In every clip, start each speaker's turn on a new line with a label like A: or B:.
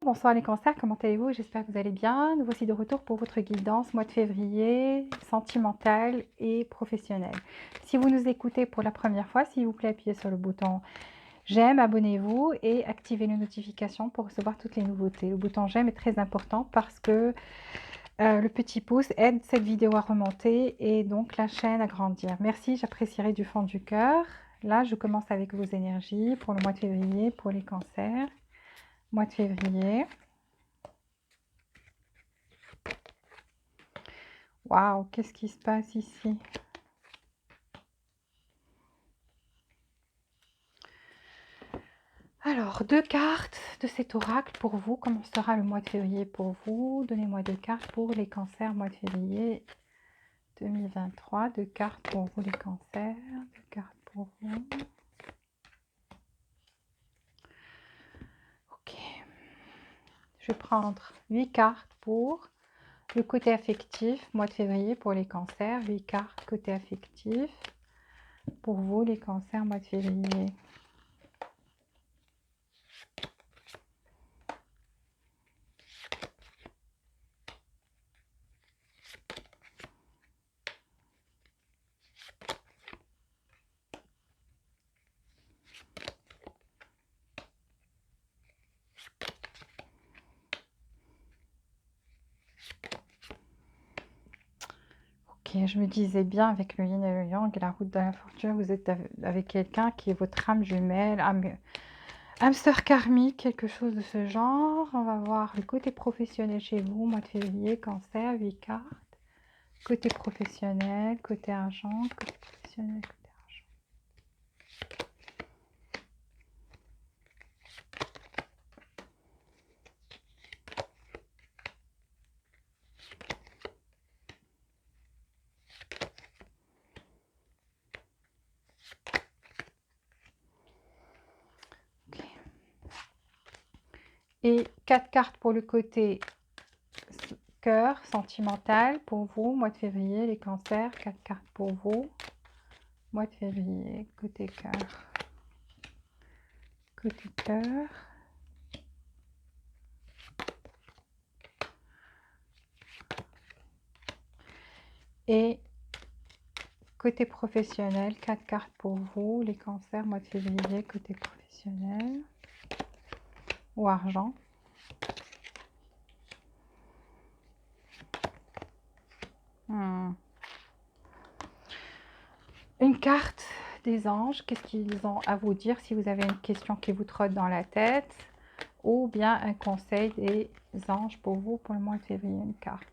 A: Bonsoir les cancers, comment allez-vous? J'espère que vous allez bien. Nous voici de retour pour votre guidance mois de février, sentimental et professionnel. Si vous nous écoutez pour la première fois, s'il vous plaît, appuyez sur le bouton j'aime, abonnez-vous et activez les notifications pour recevoir toutes les nouveautés. Le bouton j'aime est très important parce que le petit pouce aide cette vidéo à remonter et donc la chaîne à grandir. Merci, j'apprécierai du fond du cœur. Là, je commence avec vos énergies pour le mois de février, pour les cancers. Mois de février. Waouh, qu'est-ce qui se passe ici? Alors, deux cartes de cet oracle pour vous. Comment sera le mois de février pour vous? Donnez-moi deux cartes pour les cancers, mois de février 2023. Deux cartes pour vous, les cancers. Deux cartes pour vous. Ok. Je vais prendre 8 cartes pour le côté affectif, mois de février pour les cancers. 8 cartes côté affectif pour vous, les cancers, mois de février. Ok, je me disais bien avec le yin et le yang et la route de la fortune, vous êtes avec quelqu'un qui est votre âme jumelle, âme sœur karmique, quelque chose de ce genre. On va voir le côté professionnel chez vous, mois de février, cancer, 8 cartes. Côté professionnel, côté argent, côté professionnel, côté argent. Okay. Et 4 cartes pour le côté cœur, sentimental pour vous, mois de février, les cancers. 4 cartes pour vous, mois de février, côté cœur. Côté cœur. Et côté professionnel, 4 cartes pour vous, les cancers, mois de février, côté professionnel. Ou argent. Une carte des anges, qu'est-ce qu'ils ont à vous dire si vous avez une question qui vous trotte dans la tête, ou bien un conseil des anges pour vous pour le mois de février, une carte.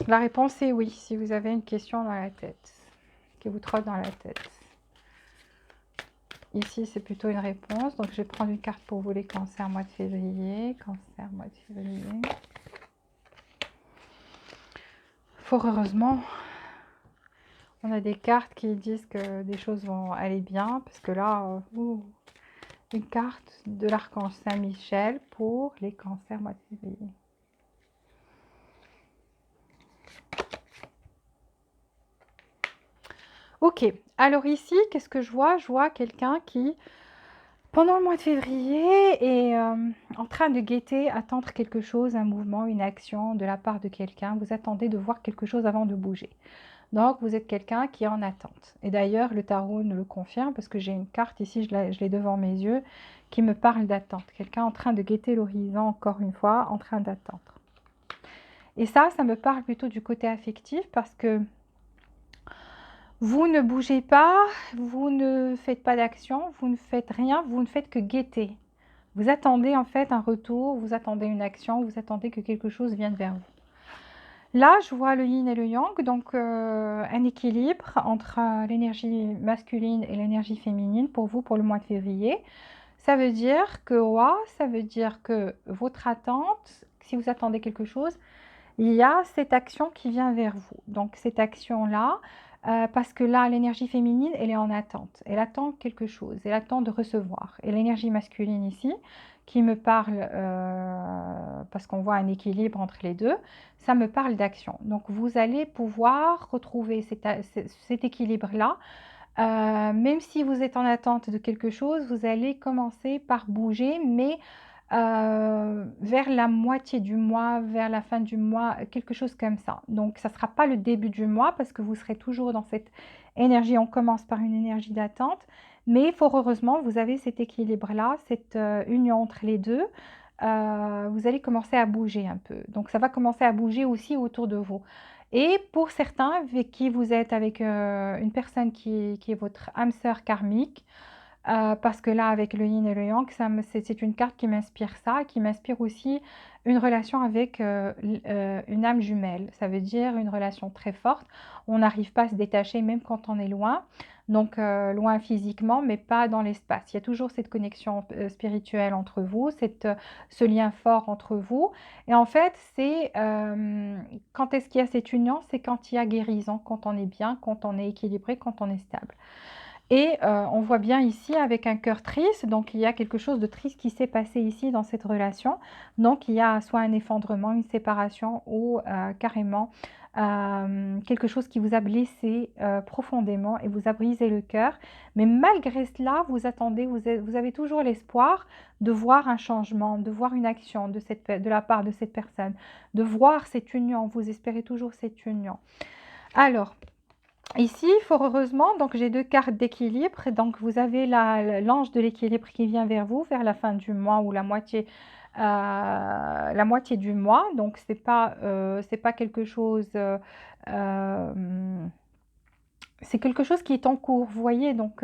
A: La réponse est oui, si vous avez une question dans la tête, qui vous trotte dans la tête. Ici, c'est plutôt une réponse, donc je vais prendre une carte pour vous les cancers mois de février. Cancer mois de février. Fort heureusement, on a des cartes qui disent que des choses vont aller bien, parce que là, une carte de l'archange Saint-Michel pour les cancers mois de février. Ok, alors ici, qu'est-ce que je vois? Je vois quelqu'un qui, pendant le mois de février, est en train de guetter, attendre quelque chose, un mouvement, une action de la part de quelqu'un. Vous attendez de voir quelque chose avant de bouger. Donc, vous êtes quelqu'un qui est en attente. Et d'ailleurs, le tarot me le confirme parce que j'ai une carte ici, je l'ai devant mes yeux, qui me parle d'attente. Quelqu'un en train de guetter l'horizon, encore une fois, en train d'attendre. Et ça me parle plutôt du côté affectif parce que vous ne bougez pas, vous ne faites pas d'action, vous ne faites rien, vous ne faites que guetter. Vous attendez en fait un retour, vous attendez une action, vous attendez que quelque chose vienne vers vous. Là, je vois le yin et le yang, donc un équilibre entre l'énergie masculine et l'énergie féminine pour vous pour le mois de février. Ça veut dire que, ça veut dire que votre attente, si vous attendez quelque chose, il y a cette action qui vient vers vous. Donc cette action-là, parce que là, l'énergie féminine, elle est en attente. Elle attend quelque chose, elle attend de recevoir. Et l'énergie masculine ici, qui me parle, parce qu'on voit un équilibre entre les deux, ça me parle d'action. Donc vous allez pouvoir retrouver cet équilibre-là Même si vous êtes en attente de quelque chose, vous allez commencer par bouger, mais vers la moitié du mois, vers la fin du mois, quelque chose comme ça. Donc ça ne sera pas le début du mois parce que vous serez toujours dans cette énergie. On commence par une énergie d'attente, mais fort heureusement, vous avez cet équilibre-là, cette union entre les deux. Vous allez commencer à bouger un peu. Donc ça va commencer à bouger aussi autour de vous. Et pour certains avec qui vous êtes avec une personne qui est votre âme sœur karmique, parce que là, avec le yin et le yang, c'est une carte qui m'inspire ça, qui m'inspire aussi une relation avec une âme jumelle. Ça veut dire une relation très forte. On n'arrive pas à se détacher même quand on est loin. Donc, loin physiquement, mais pas dans l'espace. Il y a toujours cette connexion spirituelle entre vous, ce lien fort entre vous. Et en fait, c'est quand est-ce qu'il y a cette union? C'est quand il y a guérison, quand on est bien, quand on est équilibré, quand on est stable. Et on voit bien ici avec un cœur triste, donc il y a quelque chose de triste qui s'est passé ici dans cette relation. Donc il y a soit un effondrement, une séparation ou carrément quelque chose qui vous a blessé profondément et vous a brisé le cœur. Mais malgré cela, vous attendez, vous avez toujours l'espoir de voir un changement, de voir une action de la part de cette personne, de voir cette union. Vous espérez toujours cette union. Alors, ici, fort heureusement, donc j'ai deux cartes d'équilibre. Donc vous avez l'ange de l'équilibre qui vient vers vous vers la fin du mois ou la moitié du mois. Donc c'est pas quelque chose, euh, c'est quelque chose qui est en cours, vous voyez. Donc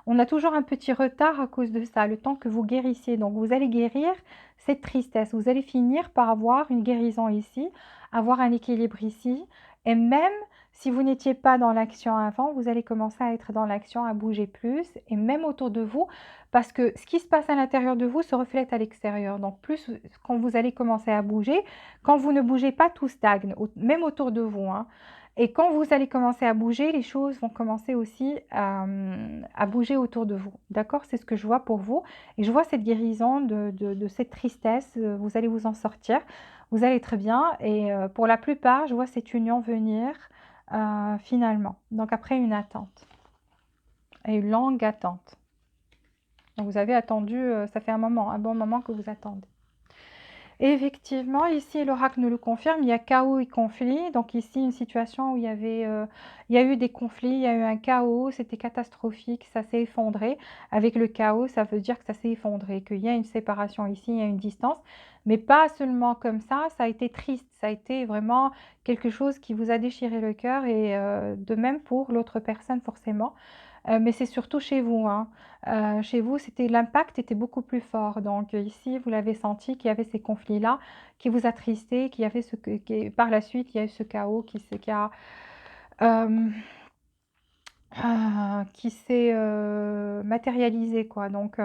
A: on a toujours un petit retard à cause de ça, le temps que vous guérissiez. Donc vous allez guérir cette tristesse. Vous allez finir par avoir une guérison ici, avoir un équilibre ici, et même si vous n'étiez pas dans l'action avant, vous allez commencer à être dans l'action, à bouger plus, et même autour de vous, parce que ce qui se passe à l'intérieur de vous se reflète à l'extérieur. Donc plus quand vous allez commencer à bouger, quand vous ne bougez pas, tout stagne, même autour de vous, hein. Et quand vous allez commencer à bouger, les choses vont commencer aussi à bouger autour de vous. D'accord? C'est ce que je vois pour vous. Et je vois cette guérison de cette tristesse. Vous allez vous en sortir. Vous allez très bien. Et pour la plupart, je vois cette union venir finalement. Donc après une attente. Et une longue attente. Donc vous avez attendu, ça fait un moment, un bon moment que vous attendez. Et effectivement, ici, l'oracle nous le confirme, il y a chaos et conflit. Donc ici, une situation où il y a eu des conflits, il y a eu un chaos, c'était catastrophique, ça s'est effondré. Avec le chaos, ça veut dire que ça s'est effondré, qu'il y a une séparation ici, il y a une distance. Mais pas seulement comme ça a été triste, ça a été vraiment quelque chose qui vous a déchiré le cœur et de même pour l'autre personne forcément. Mais c'est surtout chez vous, hein. Chez vous, l'impact était beaucoup plus fort. Donc ici, vous l'avez senti qu'il y avait ces conflits-là qui vous attristaient, qu'il y avait par la suite, il y a eu ce chaos euh, qui s'est matérialisé, quoi. Donc,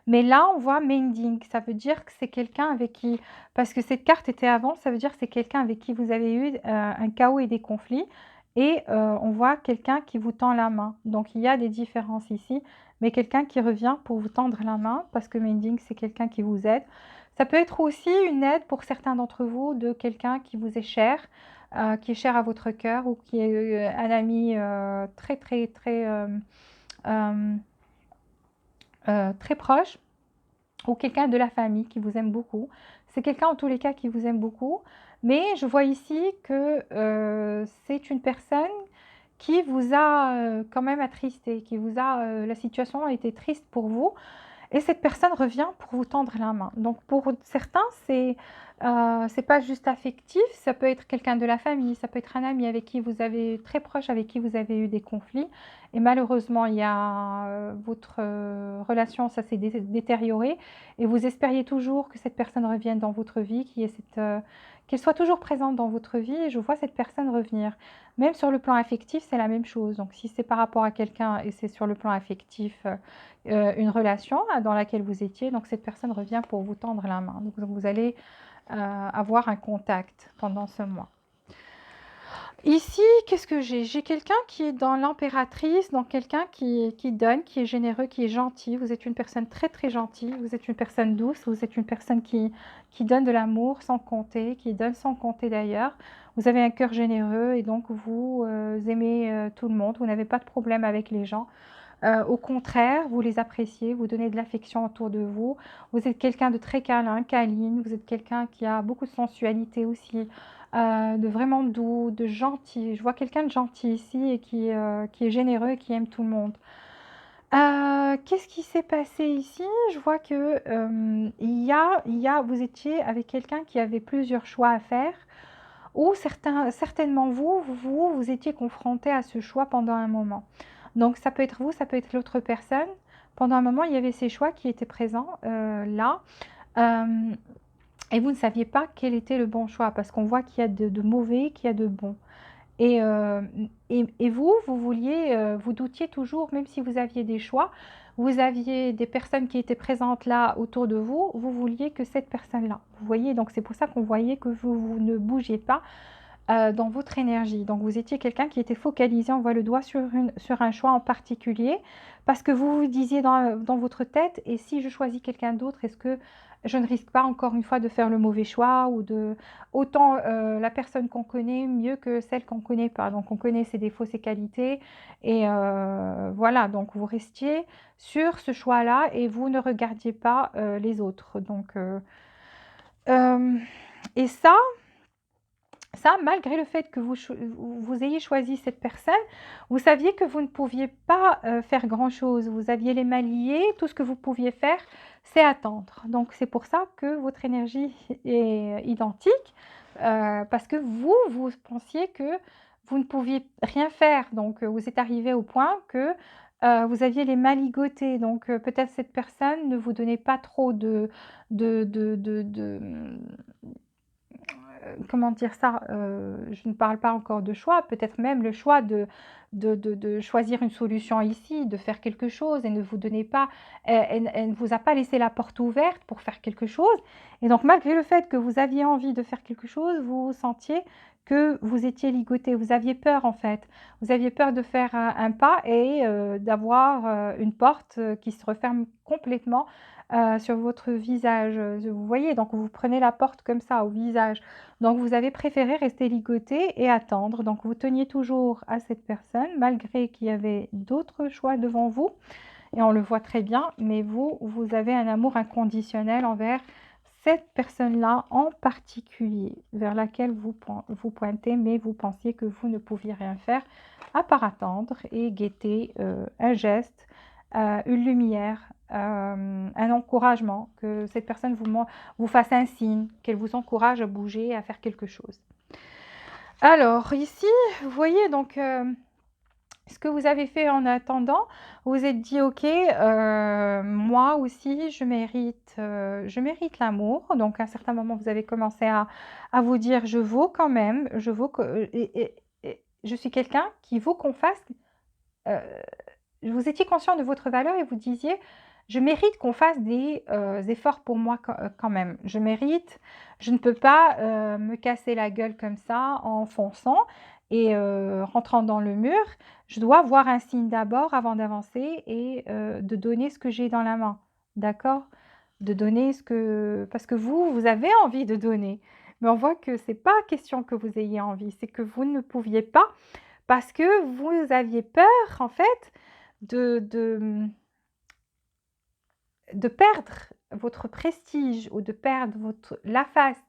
A: mais là, on voit mending. Ça veut dire que c'est quelqu'un avec qui, parce que cette carte était avant, ça veut dire que c'est quelqu'un avec qui vous avez eu un chaos et des conflits. Et on voit quelqu'un qui vous tend la main. Donc, il y a des différences ici, mais quelqu'un qui revient pour vous tendre la main, parce que mending, c'est quelqu'un qui vous aide. Ça peut être aussi une aide pour certains d'entre vous de quelqu'un qui est cher à votre cœur ou qui est un ami très, très, très, euh, très proche ou quelqu'un de la famille qui vous aime beaucoup. C'est quelqu'un en tous les cas qui vous aime beaucoup. Mais je vois ici que c'est une personne qui vous a quand même attristé, la situation a été triste pour vous. Et cette personne revient pour vous tendre la main. Donc pour certains, c'est pas juste affectif, ça peut être quelqu'un de la famille, ça peut être un ami avec qui vous avez très proche, avec qui vous avez eu des conflits. Et malheureusement, il y a votre relation, ça s'est détérioré. Et vous espériez toujours que cette personne revienne dans votre vie, qu'elle soit toujours présente dans votre vie. Et je vois cette personne revenir. Même sur le plan affectif, c'est la même chose. Donc si c'est par rapport à quelqu'un et c'est sur le plan affectif, une relation dans laquelle vous étiez, donc cette personne revient pour vous tendre la main. Donc vous allez avoir un contact pendant ce mois. Ici, qu'est-ce que j'ai? J'ai quelqu'un qui est dans l'impératrice, donc quelqu'un qui donne, qui est généreux, qui est gentil. Vous êtes une personne très, très gentille, vous êtes une personne douce, vous êtes une personne qui donne de l'amour sans compter, qui donne sans compter d'ailleurs. Vous avez un cœur généreux et donc vous aimez tout le monde, vous n'avez pas de problème avec les gens. Au contraire, vous les appréciez, vous donnez de l'affection autour de vous. Vous êtes quelqu'un de très câlin, câline, vous êtes quelqu'un qui a beaucoup de sensualité aussi, de vraiment doux, de gentil. Je vois quelqu'un de gentil ici et qui est généreux et qui aime tout le monde. Qu'est-ce qui s'est passé ici? Je vois que vous étiez avec quelqu'un qui avait plusieurs choix à faire, ou certainement vous étiez confronté à ce choix pendant un moment. Donc ça peut être vous, ça peut être l'autre personne. Pendant un moment, il y avait ces choix qui étaient présents là. Euh, et vous ne saviez pas quel était le bon choix, parce qu'on voit qu'il y a de mauvais, qu'il y a de bons. Et, vous vouliez, vous doutiez toujours, même si vous aviez des choix, vous aviez des personnes qui étaient présentes là autour de vous, vous vouliez que cette personne-là. Vous voyez, donc c'est pour ça qu'on voyait que vous ne bougiez pas dans votre énergie. Donc vous étiez quelqu'un qui était focalisé, on voit le doigt sur un choix en particulier, parce que vous vous disiez dans votre tête, et si je choisis quelqu'un d'autre, est-ce que je ne risque pas encore une fois de faire le mauvais choix, ou de autant la personne qu'on connaît mieux que celle qu'on ne connaît pas. Donc on connaît ses défauts, ses qualités, et voilà, donc vous restiez sur ce choix-là et vous ne regardiez pas les autres. Donc, euh, et ça, malgré le fait que vous ayez choisi cette personne, vous saviez que vous ne pouviez pas faire grand-chose. Vous aviez les mains liées, tout ce que vous pouviez faire, c'est attendre. Donc c'est pour ça que votre énergie est identique, parce que vous pensiez que vous ne pouviez rien faire. Donc vous êtes arrivé au point que vous aviez les mains ligotées. Donc peut-être cette personne ne vous donnait pas trop de comment dire ça? Je ne parle pas encore de choix, peut-être même le choix de choisir une solution ici, de faire quelque chose et ne vous donnez pas, elle ne vous a pas laissé la porte ouverte pour faire quelque chose. Et donc malgré le fait que vous aviez envie de faire quelque chose, vous sentiez que vous étiez ligoté, vous aviez peur en fait. Vous aviez peur de faire un pas et d'avoir une porte qui se referme complètement sur votre visage. Vous voyez, donc vous prenez la porte comme ça au visage. Donc vous avez préféré rester ligoté et attendre. Donc vous teniez toujours à cette personne malgré qu'il y avait d'autres choix devant vous. Et on le voit très bien, mais vous avez un amour inconditionnel envers cette personne-là en particulier, vers laquelle vous pointez, mais vous pensiez que vous ne pouviez rien faire à part attendre et guetter un geste, une lumière, un encouragement, que cette personne vous fasse un signe, qu'elle vous encourage à bouger, à faire quelque chose. Alors ici, vous voyez donc ce que vous avez fait en attendant, vous vous êtes dit ok, moi aussi je mérite l'amour. Donc à un certain moment vous avez commencé à vous dire je vaux quand même, je vaux et je suis quelqu'un qui vaut qu'on fasse. euh, vous étiez conscient de votre valeur et vous disiez je mérite qu'on fasse des efforts pour moi quand même. Je mérite, je ne peux pas me casser la gueule comme ça en fonçant et rentrant dans le mur. Je dois voir un signe d'abord avant d'avancer et de donner ce que j'ai dans la main. D'accord? De donner ce que... Parce que vous avez envie de donner. Mais on voit que ce n'est pas question que vous ayez envie, c'est que vous ne pouviez pas parce que vous aviez peur, en fait, de perdre votre prestige ou de perdre la face.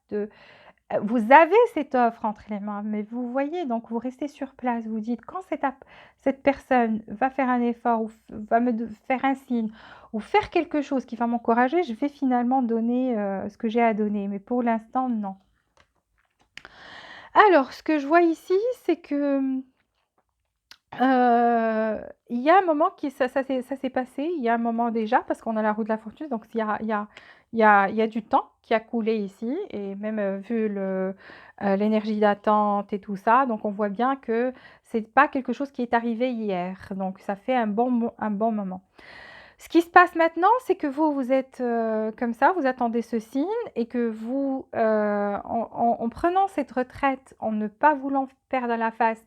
A: Vous avez cette offre entre les mains, mais vous voyez, donc vous restez sur place. Vous dites, quand cette personne va faire un effort ou va me faire un signe ou faire quelque chose qui va m'encourager, je vais finalement donner ce que j'ai à donner. Mais pour l'instant, non. Alors, ce que je vois ici, c'est que il y a un moment qui ça s'est passé, il y a un moment déjà, parce qu'on a la roue de la fortune, donc il y a du temps qui a coulé ici et même, vu l'énergie d'attente et tout ça, donc on voit bien que c'est pas quelque chose qui est arrivé hier, donc ça fait un bon moment. Ce qui se passe maintenant, c'est que vous êtes comme ça, vous attendez ce signe et que vous, en prenant cette retraite, en ne pas voulant perdre la face,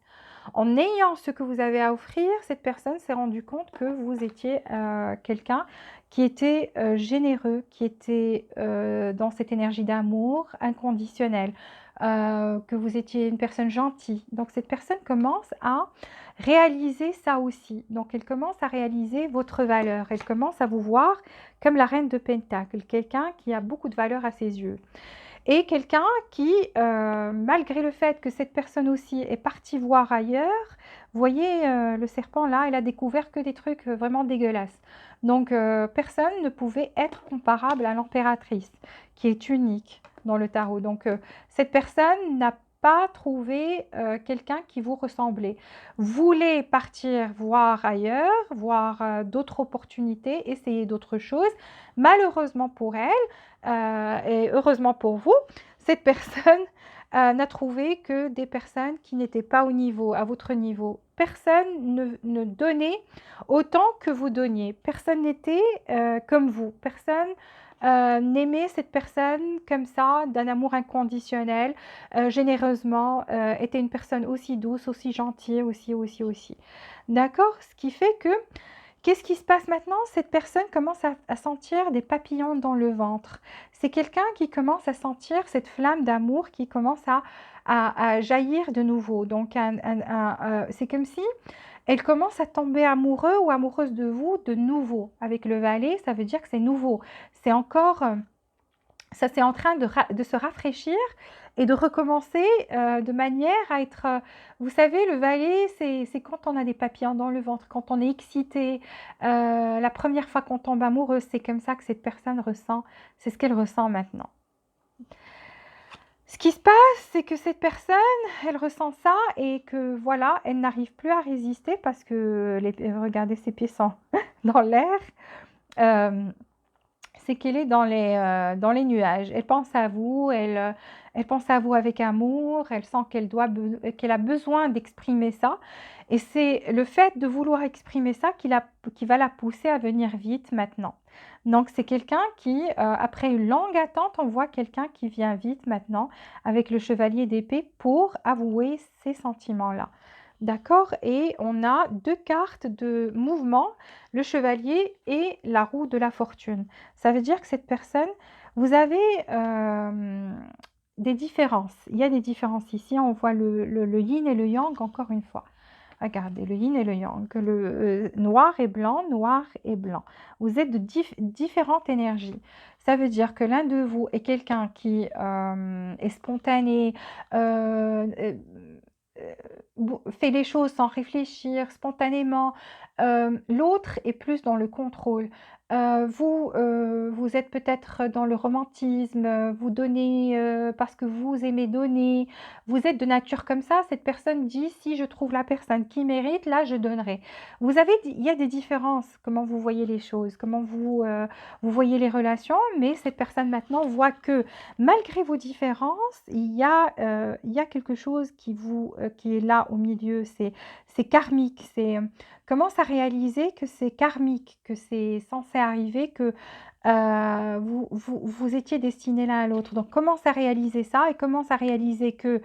A: en ayant ce que vous avez à offrir, cette personne s'est rendue compte que vous étiez quelqu'un qui était généreux, qui était dans cette énergie d'amour inconditionnel, que vous étiez une personne gentille. Donc cette personne commence à réaliser ça aussi. Donc elle commence à réaliser votre valeur. Elle commence à vous voir comme la reine de Pentacle, quelqu'un qui a beaucoup de valeur à ses yeux. Et quelqu'un qui, malgré le fait que cette personne aussi est partie voir ailleurs, vous voyez le serpent là, elle a découvert que des trucs vraiment dégueulasses. Donc personne ne pouvait être comparable à l'impératrice, qui est unique dans le tarot. Donc cette personne n'a pas trouvé quelqu'un qui vous ressemblait. Voulait partir voir ailleurs, voir d'autres opportunités, essayer d'autres choses. Malheureusement pour elle, et heureusement pour vous, cette personne n'a trouvé que des personnes qui n'étaient pas au niveau, à votre niveau. Personne ne donnait autant que vous donniez. Personne n'était comme vous. Personne n'aimait cette personne comme ça, d'un amour inconditionnel, généreusement, était une personne aussi douce, aussi gentille, aussi. D'accord? Ce qui fait que qu'est-ce qui se passe maintenant? Cette personne commence à sentir des papillons dans le ventre. C'est quelqu'un qui commence à sentir cette flamme d'amour qui commence à jaillir de nouveau. Donc, c'est comme si elle commence à tomber amoureux ou amoureuse de vous de nouveau. Avec le valet, ça veut dire que c'est nouveau. C'est encore, ça c'est en train de se rafraîchir et de recommencer de manière à être... vous savez, le valet, c'est quand on a des papillons dans le ventre, quand on est excité. La première fois qu'on tombe amoureux, c'est comme ça que cette personne ressent. C'est ce qu'elle ressent maintenant. Ce qui se passe, c'est que cette personne, elle ressent ça et que voilà, elle n'arrive plus à résister parce que, regardez, ses pieds sont dans l'air. C'est qu'elle est dans les nuages. Elle pense à vous, elle pense à vous avec amour, elle sent qu'elle a besoin d'exprimer ça. Et c'est le fait de vouloir exprimer ça qui va la pousser à venir vite maintenant. Donc c'est quelqu'un qui, après une longue attente, on voit quelqu'un qui vient vite maintenant avec le chevalier d'épée pour avouer ces sentiments-là. D'accord? Et on a deux cartes de mouvement, le chevalier et la roue de la fortune. Ça veut dire que cette personne, vous avez des différences. Il y a des différences ici. On voit le yin et le yang encore une fois. Regardez, le yin et le yang, le noir et blanc, noir et blanc. Vous êtes de différentes énergies. Ça veut dire que l'un de vous est quelqu'un qui est spontané, fait les choses sans réfléchir, spontanément. L'autre est plus dans le contrôle. Vous êtes peut-être dans le romantisme, vous donnez parce que vous aimez donner. Vous êtes de nature comme ça. Cette personne dit, si je trouve la personne qui mérite, là, je donnerai. Il y a des différences, comment vous voyez les choses, comment vous voyez les relations, mais cette personne maintenant voit que malgré vos différences, il y a quelque chose qui est là au milieu, c'est karmique, commence à réaliser que c'est karmique, que c'est censé arriver, que vous étiez destinés l'un à l'autre. Donc commence à réaliser ça et commence à réaliser que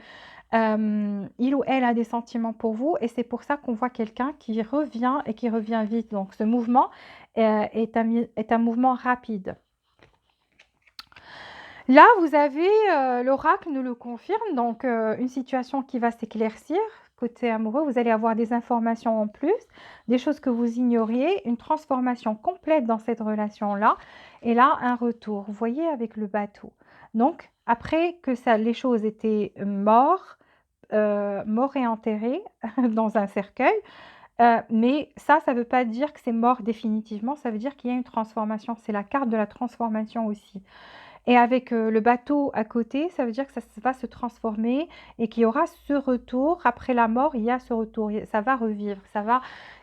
A: il ou elle a des sentiments pour vous et c'est pour ça qu'on voit quelqu'un qui revient et qui revient vite. Donc ce mouvement est un mouvement rapide. Là, vous avez, l'oracle nous le confirme, donc une situation qui va s'éclaircir. Côté amoureux, vous allez avoir des informations en plus, des choses que vous ignoriez, une transformation complète dans cette relation-là, et là, un retour, vous voyez, avec le bateau. Donc, après que les choses étaient mortes et enterrées dans un cercueil, mais ça ne veut pas dire que c'est mort définitivement, ça veut dire qu'il y a une transformation. C'est la carte de la transformation aussi. Et avec le bateau à côté, ça veut dire que ça va se transformer et qu'il y aura ce retour. Après la mort, il y a ce retour. Ça va revivre.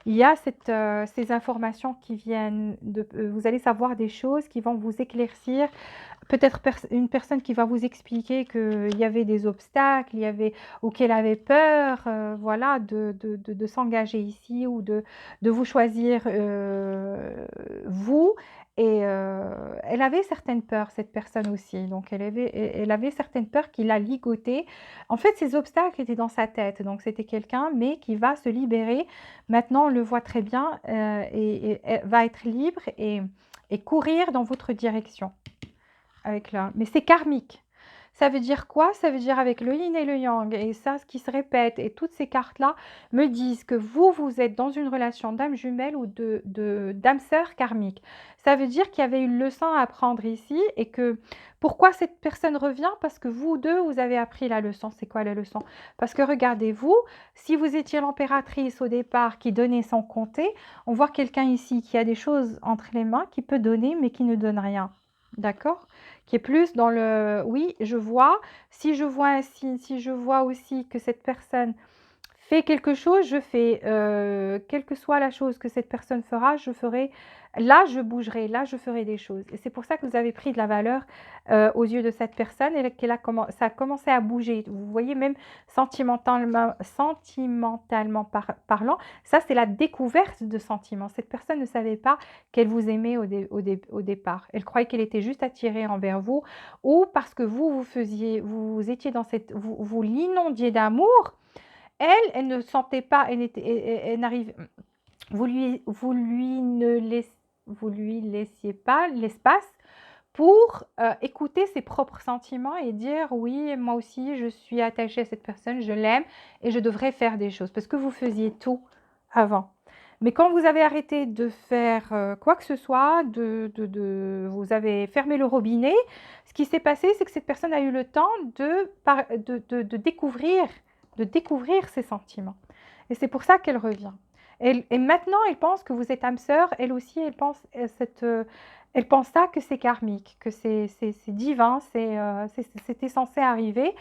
A: Il y a ces informations qui viennent vous allez savoir des choses qui vont vous éclaircir. Peut-être une personne qui va vous expliquer qu'il y avait des obstacles, ou qu'elle avait peur, voilà, de s'engager ici ou de vous choisir vous. Et elle avait certaines peurs, cette personne aussi. Donc, elle avait certaines peurs qui l'a ligotée. En fait, ces obstacles étaient dans sa tête. Donc, c'était quelqu'un, mais qui va se libérer. Maintenant, on le voit très bien et va être libre et courir dans votre direction avec là. Mais c'est karmique. Ça veut dire quoi? Ça veut dire avec le yin et le yang, et ça, ce qui se répète, et toutes ces cartes-là me disent que vous êtes dans une relation d'âme jumelle ou d'âme sœur karmique. Ça veut dire qu'il y avait une leçon à apprendre ici, et que pourquoi cette personne revient? Parce que vous deux, vous avez appris la leçon. C'est quoi la leçon? Parce que regardez-vous, si vous étiez l'impératrice au départ qui donnait sans compter, on voit quelqu'un ici qui a des choses entre les mains, qui peut donner, mais qui ne donne rien. D'accord? Qui est plus dans le oui, je vois. Si je vois un signe, si je vois aussi que cette personne fait quelque chose, je fais. Quelle que soit la chose que cette personne fera, je ferai. Là, je bougerai. Là, je ferai des choses. Et c'est pour ça que vous avez pris de la valeur aux yeux de cette personne et ça a commencé à bouger. Vous voyez, même sentimentalement parlant, ça, c'est la découverte de sentiments. Cette personne ne savait pas qu'elle vous aimait au départ. Elle croyait qu'elle était juste attirée envers vous, ou parce que vous étiez dans vous l'inondiez d'amour. Elle ne sentait pas, elle n'arrive, vous lui laissiez pas l'espace pour écouter ses propres sentiments et dire oui, moi aussi, je suis attachée à cette personne, je l'aime et je devrais faire des choses parce que vous faisiez tout avant. Mais quand vous avez arrêté de faire quoi que ce soit, vous avez fermé le robinet, ce qui s'est passé, c'est que cette personne a eu le temps de découvrir ses sentiments. Et c'est pour ça qu'elle revient. Et maintenant, elle pense que vous êtes âme sœur. Elle aussi, elle pense ça que c'est karmique, que c'est divin, c'était censé arriver.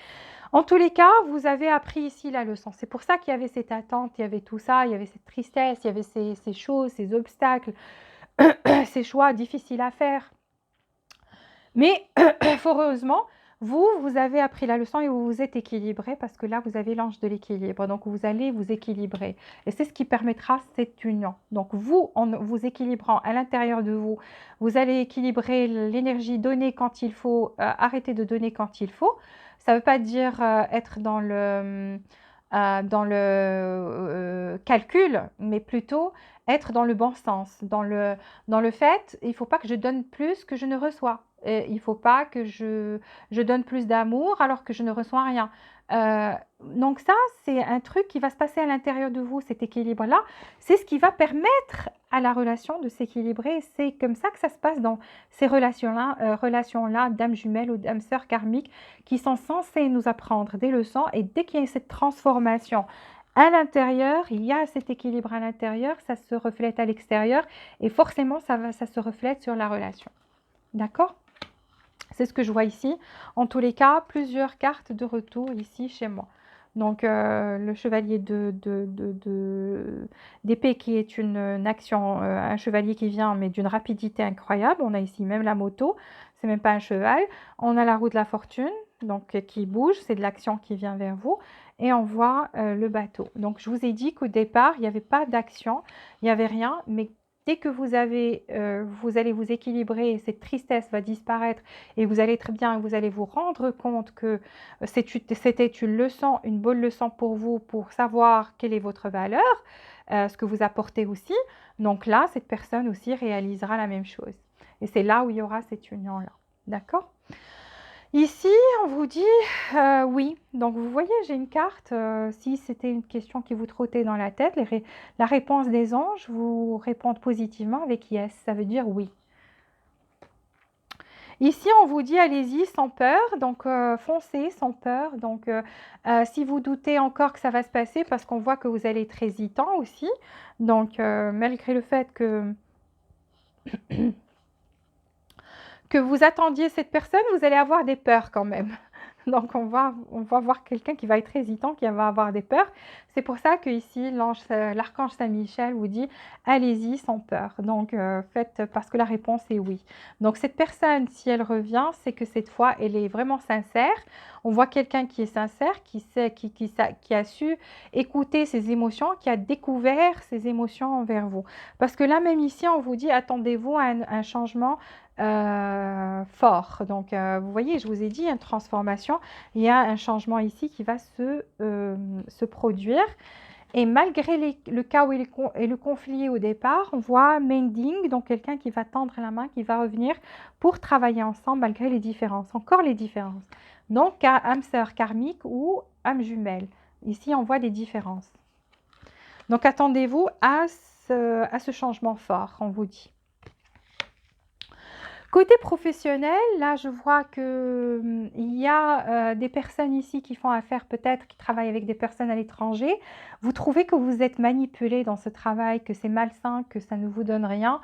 A: En tous les cas, vous avez appris ici la leçon. C'est pour ça qu'il y avait cette attente, il y avait tout ça, il y avait cette tristesse, il y avait ces choses, ces obstacles, ces choix difficiles à faire. Mais fort heureusement, vous avez appris la leçon et vous vous êtes équilibré parce que là, vous avez l'ange de l'équilibre. Donc, vous allez vous équilibrer. Et c'est ce qui permettra cette union. Donc, vous, en vous équilibrant à l'intérieur de vous, vous allez équilibrer l'énergie, donner quand il faut, arrêter de donner quand il faut. Ça ne veut pas dire être dans le calcul, mais plutôt être dans le bon sens, dans le fait, il ne faut pas que je donne plus que je ne reçois. Et il ne faut pas que je donne plus d'amour alors que je ne reçois rien. Donc ça, c'est un truc qui va se passer à l'intérieur de vous, cet équilibre-là. C'est ce qui va permettre à la relation de s'équilibrer. C'est comme ça que ça se passe dans ces relations-là d'âme jumelle ou d'âme sœur karmique qui sont censées nous apprendre des leçons. Et dès qu'il y a cette transformation à l'intérieur, il y a cet équilibre à l'intérieur, ça se reflète à l'extérieur et forcément, ça se reflète sur la relation. D'accord? C'est ce que je vois ici. En tous les cas, plusieurs cartes de retour ici chez moi. Donc, le chevalier d'épée qui est une action, un chevalier qui vient, mais d'une rapidité incroyable. On a ici même la moto, c'est même pas un cheval. On a la roue de la fortune, donc qui bouge, c'est de l'action qui vient vers vous. Et on voit le bateau. Donc, je vous ai dit qu'au départ, il n'y avait pas d'action, il n'y avait rien, mais dès que vous allez vous équilibrer, cette tristesse va disparaître et vous allez très bien, vous allez vous rendre compte que c'était une leçon, une bonne leçon pour vous, pour savoir quelle est votre valeur, ce que vous apportez aussi. Donc là, cette personne aussi réalisera la même chose. Et c'est là où il y aura cette union-là. D'accord? Ici, on vous dit oui. Donc, vous voyez, j'ai une carte. Si c'était une question qui vous trottait dans la tête, la réponse des anges vous répondent positivement avec yes. Ça veut dire oui. Ici, on vous dit allez-y sans peur. Donc, foncez sans peur. Donc, si vous doutez encore que ça va se passer, parce qu'on voit que vous allez être hésitant aussi. Donc, malgré le fait que vous attendiez cette personne, vous allez avoir des peurs quand même. Donc on va voir quelqu'un qui va être hésitant, qui va avoir des peurs. C'est pour ça que ici l'archange Saint-Michel vous dit allez-y sans peur. Donc faites, parce que la réponse est oui. Donc cette personne, si elle revient, c'est que cette fois elle est vraiment sincère. On voit quelqu'un qui est sincère, qui a su écouter ses émotions, qui a découvert ses émotions envers vous. Parce que là même ici on vous dit attendez-vous à un changement fort. Donc, vous voyez, je vous ai dit, une transformation, il y a un changement ici qui va se produire. Et malgré le chaos et le conflit au départ, on voit mending, donc quelqu'un qui va tendre la main, qui va revenir pour travailler ensemble malgré les différences, encore les différences. Donc, âme sœur karmique ou âme jumelle. Ici, on voit des différences. Donc, attendez-vous à ce changement fort, on vous dit. Côté professionnel, là, je vois que il y a des personnes ici qui font affaire, peut-être qui travaillent avec des personnes à l'étranger. Vous trouvez que vous êtes manipulé dans ce travail, que c'est malsain, que ça ne vous donne rien,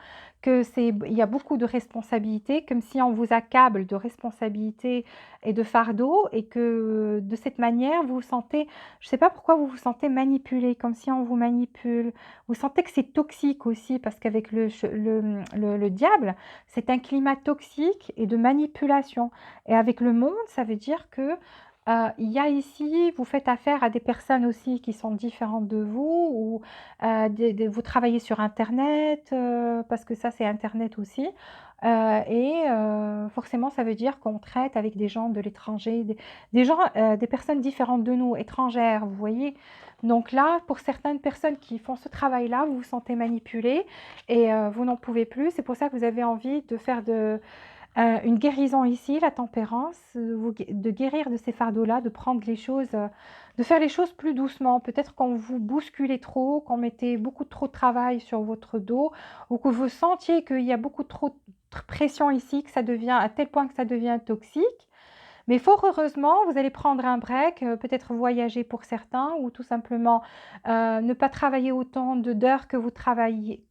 A: il y a beaucoup de responsabilités, comme si on vous accable de responsabilités et de fardeaux, et que de cette manière, vous vous sentez, je ne sais pas pourquoi vous vous sentez manipulé, comme si on vous manipule. Vous sentez que c'est toxique aussi, parce qu'avec le diable, c'est un climat toxique et de manipulation. Et avec le monde, ça veut dire que il y a ici, vous faites affaire à des personnes aussi qui sont différentes de vous, ou vous travaillez sur Internet, parce que ça c'est Internet aussi. Forcément, ça veut dire qu'on traite avec des gens de l'étranger, des gens, des personnes différentes de nous, étrangères, vous voyez. Donc là, pour certaines personnes qui font ce travail-là, vous vous sentez manipulé et vous n'en pouvez plus. C'est pour ça que vous avez envie de faire une guérison ici, la tempérance, de guérir de ces fardeaux-là, de prendre les choses, de faire les choses plus doucement. Peut-être quand vous bousculez trop, qu'on mettait beaucoup trop de travail sur votre dos, ou que vous sentiez qu'il y a beaucoup trop de pression ici, que ça devient à tel point que ça devient toxique. Mais fort heureusement, vous allez prendre un break, peut-être voyager pour certains, ou tout simplement ne pas travailler autant d'heures que vous travailliez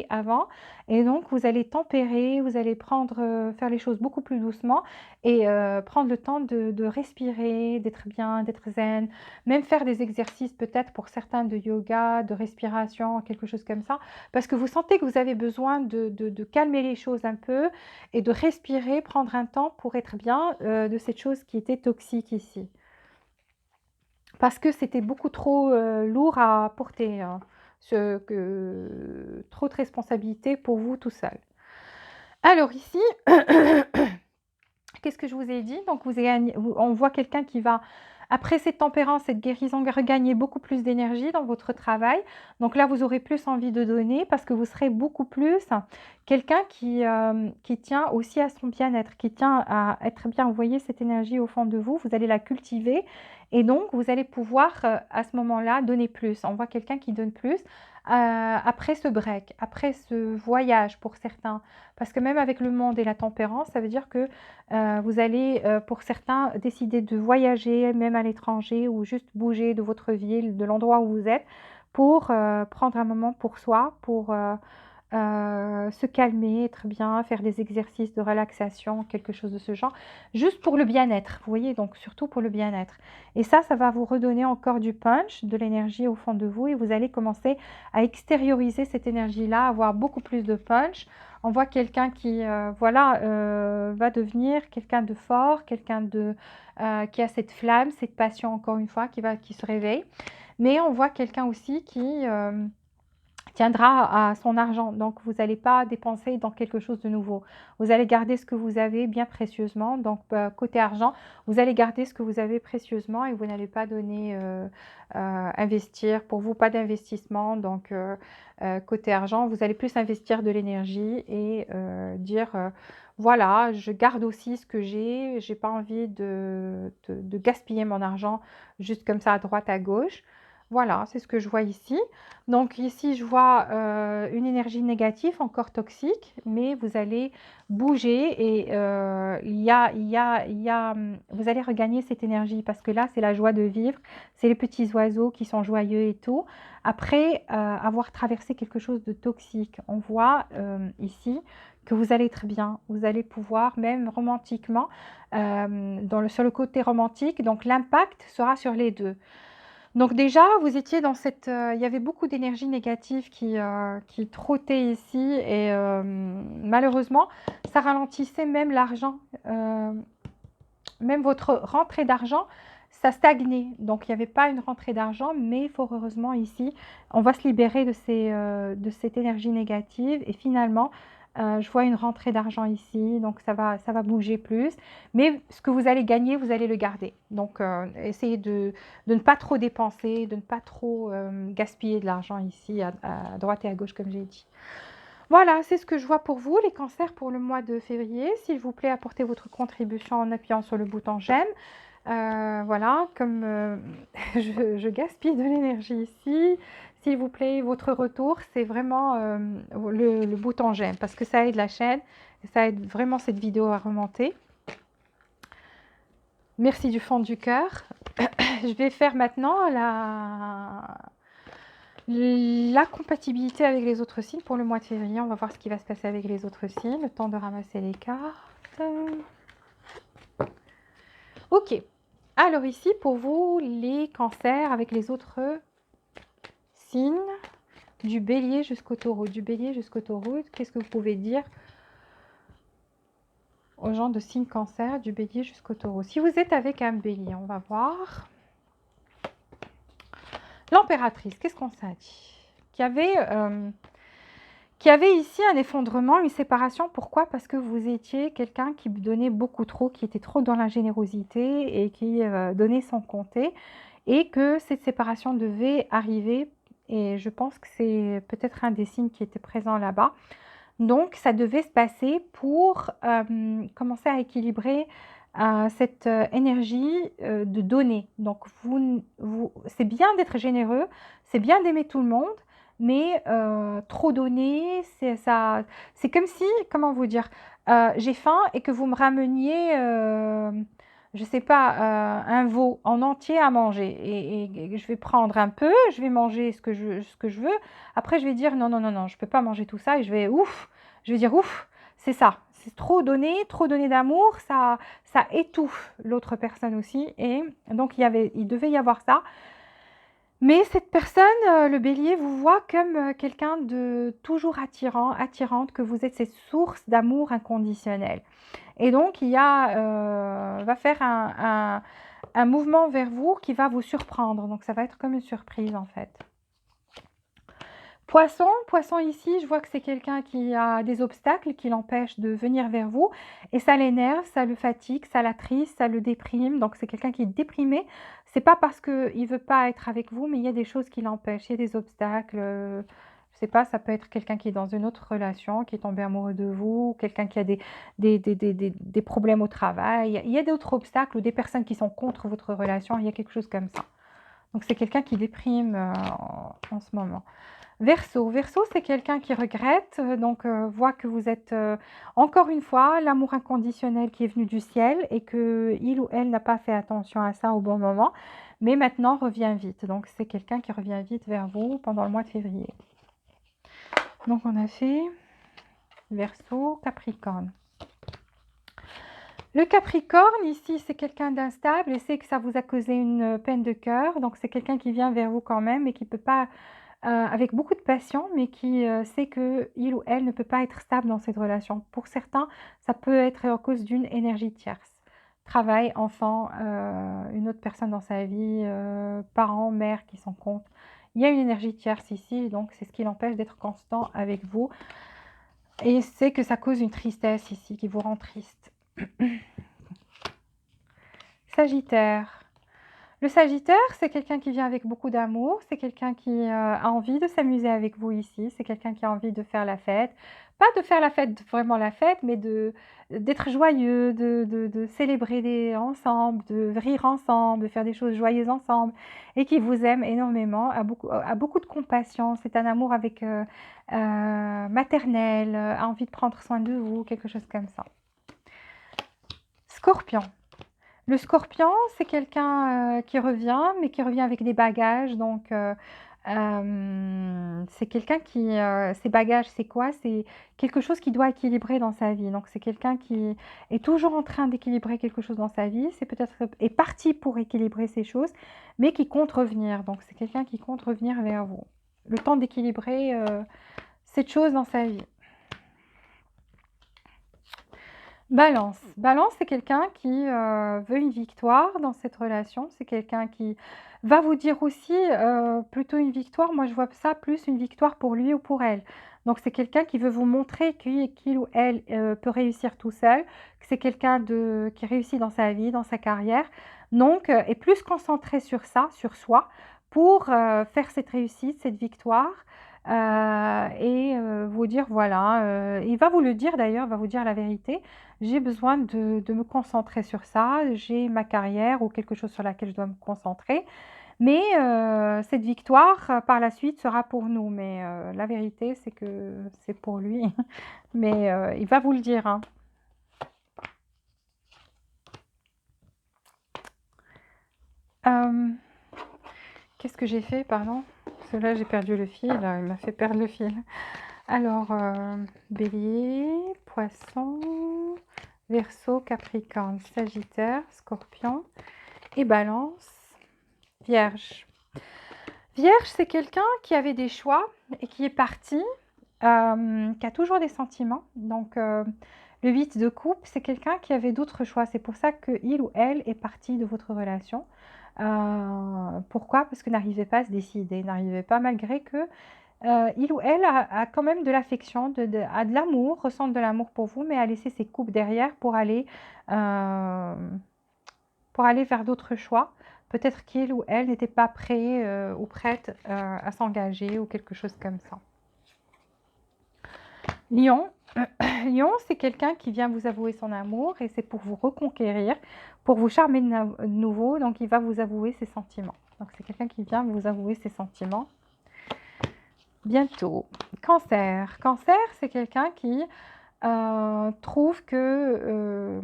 A: avant. Et donc, vous allez tempérer, vous allez faire les choses beaucoup plus doucement et prendre le temps de respirer, d'être bien, d'être zen, même faire des exercices peut-être pour certains de yoga, de respiration, quelque chose comme ça, parce que vous sentez que vous avez besoin de calmer les choses un peu et de respirer, prendre un temps pour être bien de cette chose qui était toxique ici. Parce que c'était beaucoup trop lourd à porter, hein, trop de responsabilités pour vous tout seul. Alors ici, qu'est-ce que je vous ai dit? Donc on voit quelqu'un qui va, après cette tempérance, cette guérison, regagner beaucoup plus d'énergie dans votre travail. Donc là, vous aurez plus envie de donner parce que vous serez beaucoup plus quelqu'un qui tient aussi à son bien-être, qui tient à être bien. Vous voyez cette énergie au fond de vous, vous allez la cultiver et donc vous allez pouvoir à ce moment-là donner plus. On voit quelqu'un qui donne plus après ce break, après ce voyage pour certains. Parce que même avec le monde et la tempérance, ça veut dire que vous allez, pour certains, décider de voyager, même à l'étranger, ou juste bouger de votre ville, de l'endroit où vous êtes, pour prendre un moment pour soi, pour se calmer, être bien, faire des exercices de relaxation, quelque chose de ce genre, juste pour le bien-être, vous voyez, donc surtout pour le bien-être. Et ça va vous redonner encore du punch, de l'énergie au fond de vous, et vous allez commencer à extérioriser cette énergie-là, avoir beaucoup plus de punch. On voit quelqu'un qui, va devenir quelqu'un de fort, qui a cette flamme, cette passion, encore une fois, qui se réveille. Mais on voit quelqu'un aussi qui tiendra à son argent. Donc, vous n'allez pas dépenser dans quelque chose de nouveau. Vous allez garder ce que vous avez bien précieusement. Donc, côté argent, vous allez garder ce que vous avez précieusement et vous n'allez pas donner, investir. Pour vous, pas d'investissement. Donc, côté argent, vous allez plus investir de l'énergie et dire, voilà, je garde aussi ce que j'ai. J'ai pas envie de gaspiller mon argent juste comme ça à droite, à gauche. Voilà, c'est ce que je vois ici. Donc ici, je vois une énergie négative, encore toxique, mais vous allez bouger et vous allez regagner cette énergie parce que là, c'est la joie de vivre, c'est les petits oiseaux qui sont joyeux et tout. Après avoir traversé quelque chose de toxique, on voit ici que vous allez être bien. Vous allez pouvoir, même romantiquement, sur le côté romantique, donc l'impact sera sur les deux. Donc déjà, vous étiez dans cette... il y avait beaucoup d'énergie négative qui trottait ici et malheureusement, ça ralentissait même l'argent, même votre rentrée d'argent, ça stagnait. Donc il n'y avait pas une rentrée d'argent, mais fort heureusement ici, on va se libérer de cette énergie négative et finalement, je vois une rentrée d'argent ici, donc ça va bouger plus. Mais ce que vous allez gagner, vous allez le garder. Donc, essayez de ne pas trop dépenser, de ne pas trop gaspiller de l'argent ici, à droite et à gauche, comme j'ai dit. Voilà, c'est ce que je vois pour vous, les cancers pour le mois de février. S'il vous plaît, apportez votre contribution en appuyant sur le bouton j'aime. Voilà, comme je gaspille de l'énergie ici, s'il vous plaît, votre retour, c'est vraiment le bouton j'aime parce que ça aide la chaîne et ça aide vraiment cette vidéo à remonter. Merci du fond du cœur. Je vais faire maintenant la compatibilité avec les autres signes pour le mois de février. On va voir ce qui va se passer avec les autres signes. Le temps de ramasser les cartes. Ok. Alors ici, pour vous, les cancers avec les autres signes, du bélier jusqu'au taureau. Du bélier jusqu'au taureau, qu'est-ce que vous pouvez dire aux gens de signe cancer, du bélier jusqu'au taureau? Si vous êtes avec un bélier, on va voir. L'impératrice, qu'est-ce qu'on s'est dit? Qu'il y avait ici un effondrement, une séparation. Pourquoi? Parce que vous étiez quelqu'un qui donnait beaucoup trop, qui était trop dans la générosité et qui donnait sans compter. Et que cette séparation devait arriver. Et je pense que c'est peut-être un des signes qui était présent là-bas. Donc, ça devait se passer pour commencer à équilibrer cette énergie de donner. Donc, c'est bien d'être généreux, c'est bien d'aimer tout le monde, mais trop donner, c'est comme si, comment vous dire, j'ai faim et que vous me rameniez, je ne sais pas, un veau en entier à manger. Et je vais prendre un peu, je vais manger ce que je veux. Après, je vais dire non, non, non, non, je ne peux pas manger tout ça. Et je vais dire ouf, c'est ça. C'est trop donner d'amour, ça étouffe l'autre personne aussi. Et donc, il devait y avoir ça. Mais cette personne, le bélier, vous voit comme quelqu'un de toujours attirante, que vous êtes cette source d'amour inconditionnel. Et donc, va faire un mouvement vers vous qui va vous surprendre. Donc, ça va être comme une surprise en fait. Poisson ici, je vois que c'est quelqu'un qui a des obstacles qui l'empêchent de venir vers vous. Et ça l'énerve, ça le fatigue, ça l'attriste, ça le déprime. Donc, c'est quelqu'un qui est déprimé. C'est pas parce qu'il ne veut pas être avec vous, mais il y a des choses qui l'empêchent. Il y a des obstacles. Je sais pas, ça peut être quelqu'un qui est dans une autre relation, qui est tombé amoureux de vous, quelqu'un qui a des problèmes au travail. Il y a d'autres obstacles ou des personnes qui sont contre votre relation. Il y a quelque chose comme ça. Donc, c'est quelqu'un qui déprime en ce moment. Verseau, c'est quelqu'un qui regrette, donc voit que vous êtes encore une fois l'amour inconditionnel qui est venu du ciel et que il ou elle n'a pas fait attention à ça au bon moment, mais maintenant revient vite. Donc c'est quelqu'un qui revient vite vers vous pendant le mois de février. Donc on a fait Verseau, Capricorne. Le Capricorne, ici, c'est quelqu'un d'instable et c'est que ça vous a causé une peine de cœur. Donc c'est quelqu'un qui vient vers vous quand même et qui ne peut pas avec beaucoup de passion, mais qui sait qu'il ou elle ne peut pas être stable dans cette relation. Pour certains, ça peut être à cause d'une énergie tierce. Travail, enfant, une autre personne dans sa vie, parents, mères qui sont contre. Il y a une énergie tierce ici, donc c'est ce qui l'empêche d'être constant avec vous. Et c'est que ça cause une tristesse ici, qui vous rend triste. Sagittaire. Le Sagittaire, c'est quelqu'un qui vient avec beaucoup d'amour, c'est quelqu'un qui a envie de s'amuser avec vous ici, c'est quelqu'un qui a envie de faire la fête. Pas de faire la fête, vraiment la fête, mais d'être joyeux, de célébrer ensemble, de rire ensemble, de faire des choses joyeuses ensemble, et qui vous aime énormément, a beaucoup de compassion. C'est un amour avec maternel, a envie de prendre soin de vous, quelque chose comme ça. Scorpion. Le Scorpion, c'est quelqu'un qui revient, mais qui revient avec des bagages. Donc, C'est quelqu'un qui, ses bagages, c'est quoi? C'est quelque chose qui doit équilibrer dans sa vie. Donc c'est quelqu'un qui est toujours en train d'équilibrer quelque chose dans sa vie. C'est peut-être est parti pour équilibrer ces choses, mais qui compte revenir. Donc c'est quelqu'un qui compte revenir vers vous. Le temps d'équilibrer, cette chose dans sa vie. Balance. Balance, c'est quelqu'un qui veut une victoire dans cette relation. C'est quelqu'un qui va vous dire aussi plutôt une victoire. Moi, je vois ça plus une victoire pour lui ou pour elle. Donc, c'est quelqu'un qui veut vous montrer qu'il ou elle peut réussir tout seul, que c'est quelqu'un qui réussit dans sa vie, dans sa carrière. Donc, est plus concentré sur ça, sur soi, pour faire cette réussite, cette victoire. Et vous dire, voilà, il va vous le dire d'ailleurs, va vous dire la vérité. J'ai besoin de me concentrer sur ça, j'ai ma carrière ou quelque chose sur laquelle je dois me concentrer. Mais cette victoire, par la suite, sera pour nous. Mais la vérité, c'est que c'est pour lui. Mais il va vous le dire, hein. Qu'est-ce que j'ai fait, pardon? Parce que là, j'ai perdu le fil. Il m'a fait perdre le fil. Alors, bélier, poisson, verseau, capricorne, sagittaire, scorpion et balance, vierge. Vierge, c'est quelqu'un qui avait des choix et qui est parti, qui a toujours des sentiments. Donc, le 8 de coupe, c'est quelqu'un qui avait d'autres choix. C'est pour ça qu'il ou elle est parti de votre relation. Pourquoi? Parce que n'arrivait pas à se décider, n'arrivait pas malgré que il ou elle a quand même de l'affection, a de l'amour, ressent de l'amour pour vous, mais a laissé ses coupes derrière euh, pour aller vers d'autres choix. Peut-être qu'il ou elle n'était pas prêt ou prête à s'engager ou quelque chose comme ça. Lion. Lion, c'est quelqu'un qui vient vous avouer son amour et c'est pour vous reconquérir, pour vous charmer de nouveau. Donc, il va vous avouer ses sentiments. Donc, c'est quelqu'un qui vient vous avouer ses sentiments. Bientôt. Cancer. Cancer, c'est quelqu'un qui trouve que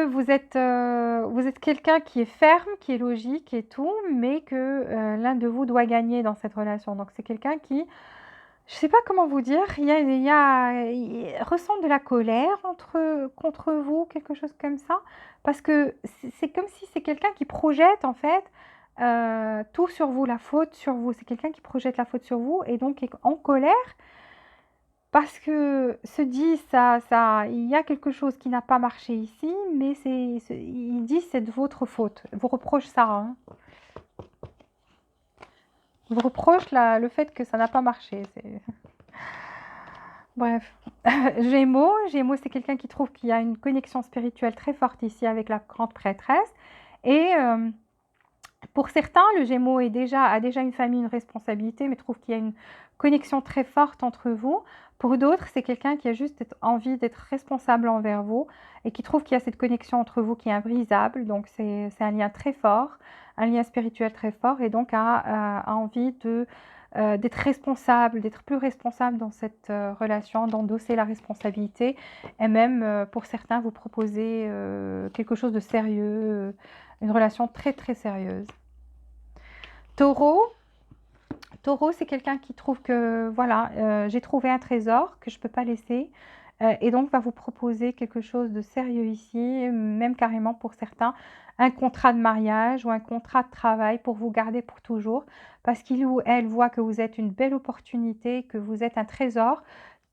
A: vous êtes quelqu'un qui est ferme, qui est logique et tout, mais que l'un de vous doit gagner dans cette relation. Donc c'est quelqu'un qui, je ne sais pas comment vous dire, il ressent de la colère contre vous, quelque chose comme ça, parce que c'est comme si c'est quelqu'un qui projette en fait tout sur vous, la faute sur vous. C'est quelqu'un qui projette la faute sur vous et donc est en colère parce que se dit il y a quelque chose qui n'a pas marché ici, mais il dit c'est de votre faute. Vous reproche ça, hein. Vous reproche le fait que ça n'a pas marché. Bref. Gémeaux, c'est quelqu'un qui trouve qu'il y a une connexion spirituelle très forte ici avec la grande prêtresse. Et pour certains, le Gémeaux a déjà une famille, une responsabilité, mais trouve qu'il y a une connexion très forte entre vous. Pour d'autres, c'est quelqu'un qui a juste envie d'être responsable envers vous et qui trouve qu'il y a cette connexion entre vous qui est imbrisable. Donc, c'est un lien très fort, un lien spirituel très fort et donc a envie d'être responsable, d'être plus responsable dans cette relation, d'endosser la responsabilité et même pour certains vous proposer quelque chose de sérieux, une relation très très sérieuse. Taureau, c'est quelqu'un qui trouve que voilà, j'ai trouvé un trésor que je ne peux pas laisser et donc va vous proposer quelque chose de sérieux ici, même carrément pour certains, un contrat de mariage ou un contrat de travail pour vous garder pour toujours parce qu'il ou elle voit que vous êtes une belle opportunité, que vous êtes un trésor,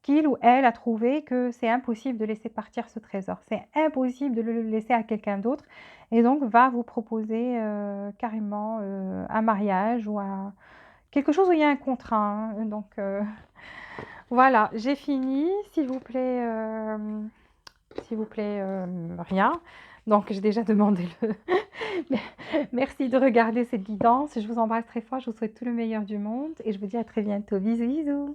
A: qu'il ou elle a trouvé que c'est impossible de laisser partir ce trésor. C'est impossible de le laisser à quelqu'un d'autre et donc va vous proposer carrément un mariage ou quelque chose où il y a un contrat, hein. Donc voilà, j'ai fini. S'il vous plaît, rien. Donc j'ai déjà demandé le. Merci de regarder cette guidance. Je vous embrasse très fort. Je vous souhaite tout le meilleur du monde et je vous dis à très bientôt. Bisous, bisous.